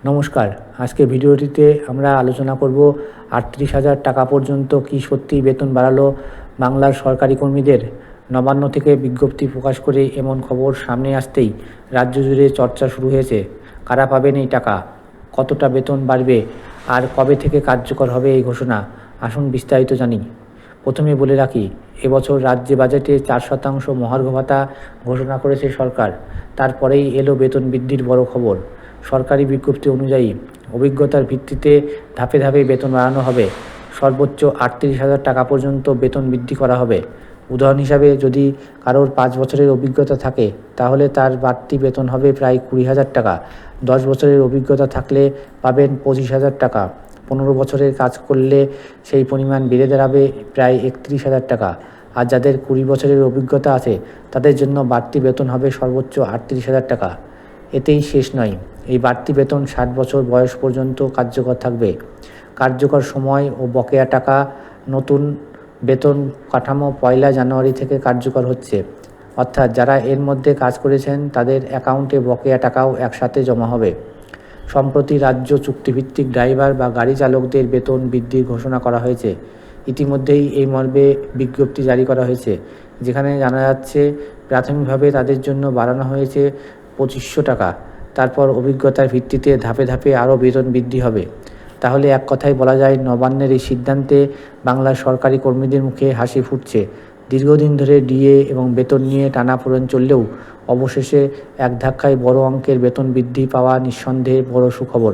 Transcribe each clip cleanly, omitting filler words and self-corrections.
নমস্কার। আজকে ভিডিওটিতে আমরা আলোচনা করব ৩৮,০০০ টাকা পর্যন্ত কি সত্যিই বেতন বাড়ালো বাংলার সরকারি কর্মীদের। নবান্ন থেকে বিজ্ঞপ্তি প্রকাশ করে এমন খবর সামনে আসতেই রাজ্য জুড়ে চর্চা শুরু হয়েছে। কারা পাবেন এই টাকা, কতটা বেতন বাড়বে আর কবে থেকে কার্যকর হবে এই ঘোষণা, আসুন বিস্তারিত জানি। প্রথমে বলে রাখি, এবছর রাজ্য বাজেটে 4% মহার্ঘ ভাতা ঘোষণা করেছে সরকার। তারপরেই এলো বেতন বৃদ্ধির বড় খবর। সরকারি বিজ্ঞপ্তি অনুযায়ী অভিজ্ঞতার ভিত্তিতে ধাপে ধাপে বেতন বাড়ানো হবে। সর্বোচ্চ ৩৮,০০০ টাকা পর্যন্ত বেতন বৃদ্ধি করা হবে। উদাহরণ হিসাবে, যদি কারোর 5 বছরের অভিজ্ঞতা থাকে তাহলে তার বাড়তি বেতন হবে প্রায় 20,000 টাকা। 10 বছরের অভিজ্ঞতা থাকলে পাবেন 25,000 টাকা। 15 বছরের কাজ করলে সেই পরিমাণ বেড়ে দাঁড়াবে প্রায় 31,000 টাকা। আর যাদের 20 বছরের অভিজ্ঞতা আছে তাদের জন্য বাড়তি বেতন হবে সর্বোচ্চ 38,000 টাকা। এতেই শেষ নয়, এই বাড়তি বেতন 60 বছর বয়স পর্যন্ত কার্যকর থাকবে। কার্যকর সময় ও বকেয়া টাকা। নতুন বেতন কাঠামো 1 জানুয়ারি থেকে কার্যকর হচ্ছে, অর্থাৎ যারা এর মধ্যে কাজ করেছেন তাদের অ্যাকাউন্টে বকেয়া টাকাও একসাথে জমা হবে। সম্প্রতি রাজ্য চুক্তিভিত্তিক ড্রাইভার বা গাড়ি চালকদের বেতন বৃদ্ধির ঘোষণা করা হয়েছে। ইতিমধ্যেই এই মর্মে বিজ্ঞপ্তি জারি করা হয়েছে, যেখানে জানা যাচ্ছে প্রাথমিকভাবে তাদের জন্য বাড়ানো হয়েছে 2500 টাকা। তারপর অভিজ্ঞতার ভিত্তিতে ধাপে ধাপে আরও বেতন বৃদ্ধি হবে। তাহলে এক কথায় বলা যায়, নবান্নের এই সিদ্ধান্তে বাংলার সরকারি কর্মীদের মুখে হাসি ফুটছে। দীর্ঘদিন ধরে ডিএ এবং বেতন নিয়ে টানাপোড়েন চললেও অবশেষে এক ধাক্কায় বড় অঙ্কের বেতন বৃদ্ধি পাওয়া নিঃসন্দেহে বড় সুখবর।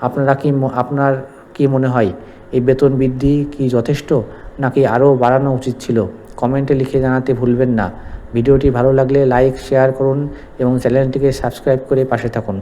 আপনার কি মনে হয়, এই বেতন বৃদ্ধি কি যথেষ্ট, নাকি আরও বাড়ানো উচিত ছিল? কমেন্টে লিখে জানাতে ভুলবেন না। ভিডিওটি ভালো লাগলে লাইক, শেয়ার করুন এবং চ্যানেলটিকে সাবস্ক্রাইব করে পাশে থাকুন।